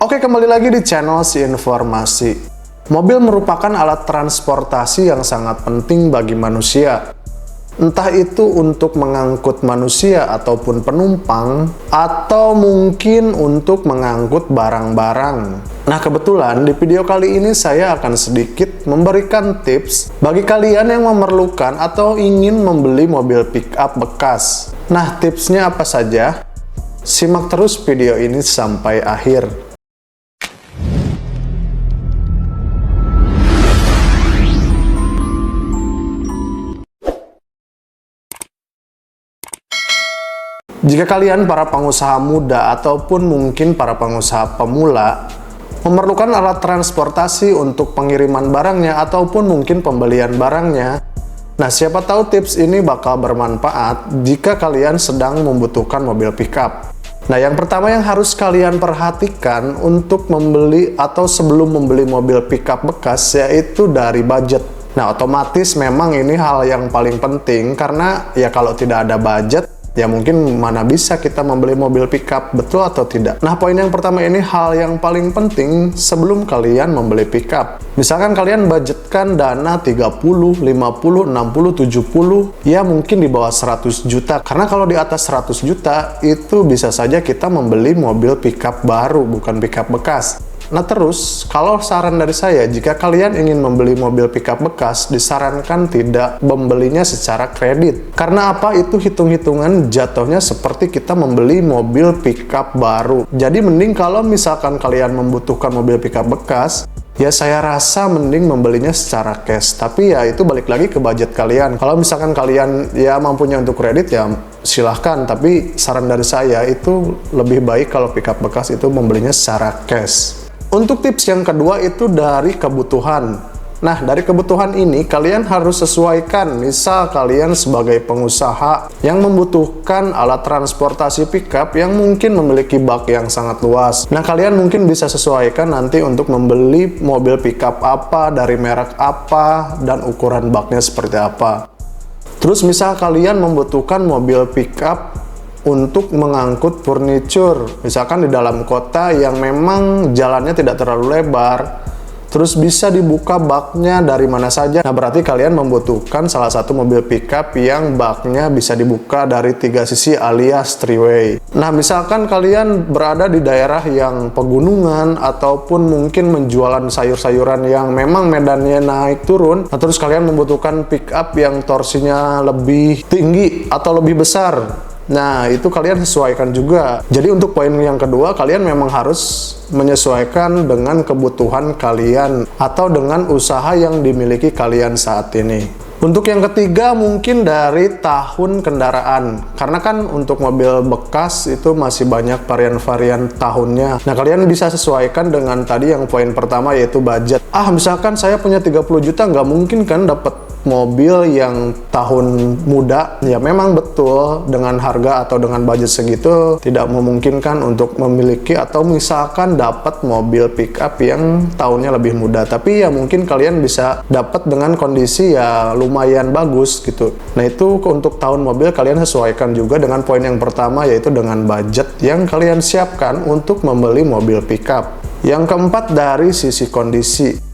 Oke, kembali lagi di channel Si Informasi. Mobil merupakan alat transportasi yang sangat penting bagi manusia. Entah itu untuk mengangkut manusia ataupun penumpang, atau mungkin untuk mengangkut barang-barang. Nah, kebetulan di video kali ini saya akan sedikit memberikan tips bagi kalian yang memerlukan atau ingin membeli mobil pick-up bekas. Nah, tipsnya apa saja? Simak terus video ini sampai akhir. Jika kalian para pengusaha muda ataupun mungkin para pengusaha pemula memerlukan alat transportasi untuk pengiriman barangnya ataupun mungkin pembelian barangnya, nah siapa tahu tips ini bakal bermanfaat jika kalian sedang membutuhkan mobil pickup. Nah, yang pertama yang harus kalian perhatikan untuk membeli atau sebelum membeli mobil pickup bekas yaitu dari budget. Nah, otomatis memang ini hal yang paling penting karena ya kalau tidak ada budget ya mungkin mana bisa kita membeli mobil pickup, betul atau tidak? Nah, poin yang pertama ini hal yang paling penting sebelum kalian membeli pickup. Misalkan kalian budgetkan dana 30, 50, 60, 70, ya mungkin di bawah 100 juta. Karena kalau di atas 100 juta itu bisa saja kita membeli mobil pickup baru, bukan pickup bekas. Nah, terus kalau saran dari saya, jika kalian ingin membeli mobil pickup bekas, disarankan tidak membelinya secara kredit. Karena apa? Itu hitung-hitungan jatuhnya seperti kita membeli mobil pickup baru. Jadi mending kalau misalkan kalian membutuhkan mobil pickup bekas, ya saya rasa mending membelinya secara cash. Tapi ya itu balik lagi ke budget kalian. Kalau misalkan kalian ya mampunya untuk kredit ya silahkan. Tapi saran dari saya itu lebih baik kalau pickup bekas itu membelinya secara cash. Untuk tips yang kedua itu dari kebutuhan. Nah, dari kebutuhan ini kalian harus sesuaikan. Misal kalian sebagai pengusaha yang membutuhkan alat transportasi pickup yang mungkin memiliki bak yang sangat luas. Nah, kalian mungkin bisa sesuaikan nanti untuk membeli mobil pickup apa, dari merek apa, dan ukuran baknya seperti apa. Terus misal kalian membutuhkan mobil pickup untuk mengangkut furniture, misalkan di dalam kota yang memang jalannya tidak terlalu lebar, terus bisa dibuka baknya dari mana saja. Nah, berarti kalian membutuhkan salah satu mobil pickup yang baknya bisa dibuka dari 3 sisi alias three-way. Nah, misalkan kalian berada di daerah yang pegunungan ataupun mungkin menjualan sayur-sayuran yang memang medannya naik turun, nah terus kalian membutuhkan pickup yang torsinya lebih tinggi atau lebih besar. Nah, itu kalian sesuaikan juga. Jadi untuk poin yang kedua, kalian memang harus menyesuaikan dengan kebutuhan kalian atau dengan usaha yang dimiliki kalian saat ini. Untuk yang ketiga mungkin dari tahun kendaraan. Karena kan untuk mobil bekas itu masih banyak varian-varian tahunnya. Nah, kalian bisa sesuaikan dengan tadi yang poin pertama yaitu budget. Misalkan saya punya 30 juta, nggak mungkin kan dapat mobil yang tahun muda. Ya memang betul dengan harga atau dengan budget segitu tidak memungkinkan untuk memiliki atau misalkan dapat mobil pickup yang tahunnya lebih muda. Tapi ya mungkin kalian bisa dapat dengan kondisi ya lumayan bagus gitu. Nah, itu untuk tahun mobil kalian sesuaikan juga dengan poin yang pertama yaitu dengan budget yang kalian siapkan untuk membeli mobil pickup. Yang keempat dari sisi kondisi.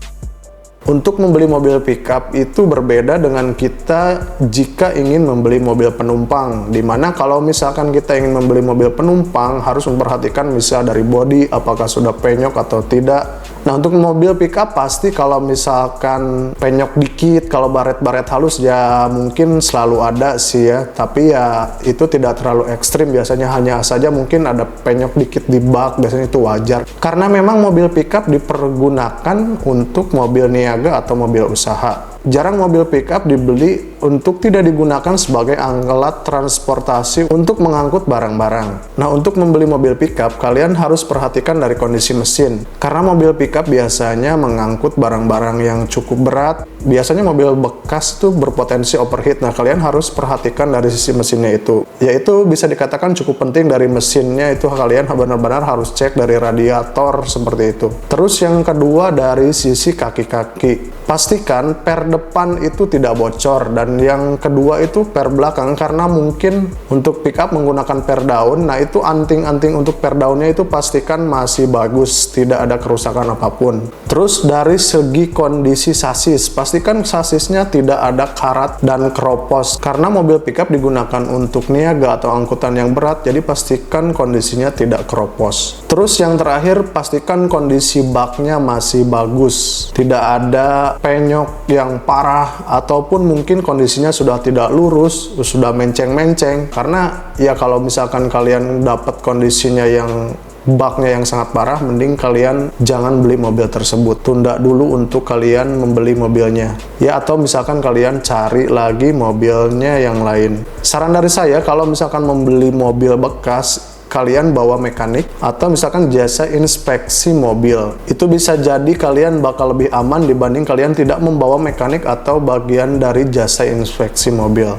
Untuk membeli mobil pickup itu berbeda dengan kita jika ingin membeli mobil penumpang. Dimana kalau misalkan kita ingin membeli mobil penumpang harus memperhatikan misal dari bodi apakah sudah penyok atau tidak. Nah, untuk mobil pickup pasti kalau misalkan penyok dikit, kalau baret-baret halus ya mungkin selalu ada sih ya. Tapi ya itu tidak terlalu ekstrim, biasanya hanya saja mungkin ada penyok dikit di bak, biasanya itu wajar. Karena memang mobil pickup dipergunakan untuk mobil niaga atau mobil usaha. Jarang mobil pickup dibeli untuk tidak digunakan sebagai alat transportasi untuk mengangkut barang-barang. Nah, untuk membeli mobil pickup, kalian harus perhatikan dari kondisi mesin. Karena mobil pickup biasanya mengangkut barang-barang yang cukup berat. Biasanya mobil bekas itu berpotensi overheat. Nah, kalian harus perhatikan dari sisi mesinnya itu. Yaitu bisa dikatakan cukup penting dari mesinnya itu kalian benar-benar harus cek dari radiator seperti itu. Terus yang kedua dari sisi kaki-kaki. pastikan per depan itu tidak bocor, dan yang kedua itu per belakang, karena mungkin untuk pickup menggunakan per daun. Nah, itu anting-anting untuk per daunnya itu pastikan masih bagus, tidak ada kerusakan apapun. Terus dari segi kondisi sasis, pastikan sasisnya tidak ada karat dan keropos, karena mobil pickup digunakan untuk niaga atau angkutan yang berat, jadi pastikan kondisinya tidak keropos. Terus yang terakhir, pastikan kondisi baknya masih bagus, tidak ada penyok yang parah, ataupun mungkin kondisinya sudah tidak lurus, sudah menceng-menceng. Karena ya kalau misalkan kalian dapat kondisinya yang baknya yang sangat parah, mending kalian jangan beli mobil tersebut, tunda dulu untuk kalian membeli mobilnya ya, atau misalkan kalian cari lagi mobilnya yang lain. Saran dari saya, kalau misalkan membeli mobil bekas, kalian bawa mekanik atau misalkan jasa inspeksi mobil. Itu bisa jadi kalian bakal lebih aman dibanding kalian tidak membawa mekanik atau bagian dari jasa inspeksi mobil.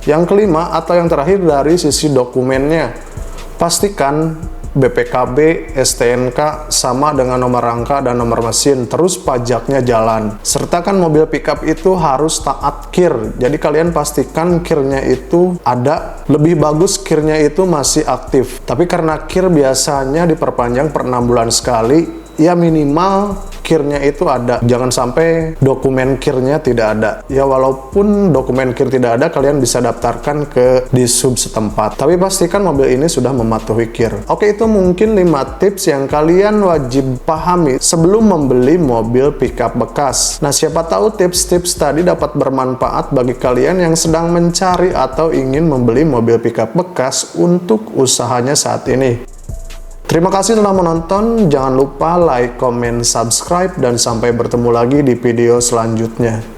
Yang kelima atau yang terakhir, dari sisi dokumennya, pastikan BPKB, STNK sama dengan nomor rangka dan nomor mesin, terus pajaknya jalan. Sertakan mobil pickup itu harus taat KIR, jadi kalian pastikan KIR-nya itu ada. Lebih bagus KIR-nya itu masih aktif, tapi karena KIR biasanya diperpanjang per 6 bulan sekali, ya minimal KIR-nya itu ada. Jangan sampai dokumen KIR-nya tidak ada. Ya walaupun dokumen KIR tidak ada, kalian bisa daftarkan ke Disub setempat. Tapi pastikan mobil ini sudah mematuhi KIR. Oke, itu mungkin 5 tips yang kalian wajib pahami sebelum membeli mobil pickup bekas. Nah, siapa tahu tips-tips tadi dapat bermanfaat bagi kalian yang sedang mencari atau ingin membeli mobil pickup bekas untuk usahanya saat ini. Terima kasih telah menonton, jangan lupa like, comment, subscribe, dan sampai bertemu lagi di video selanjutnya.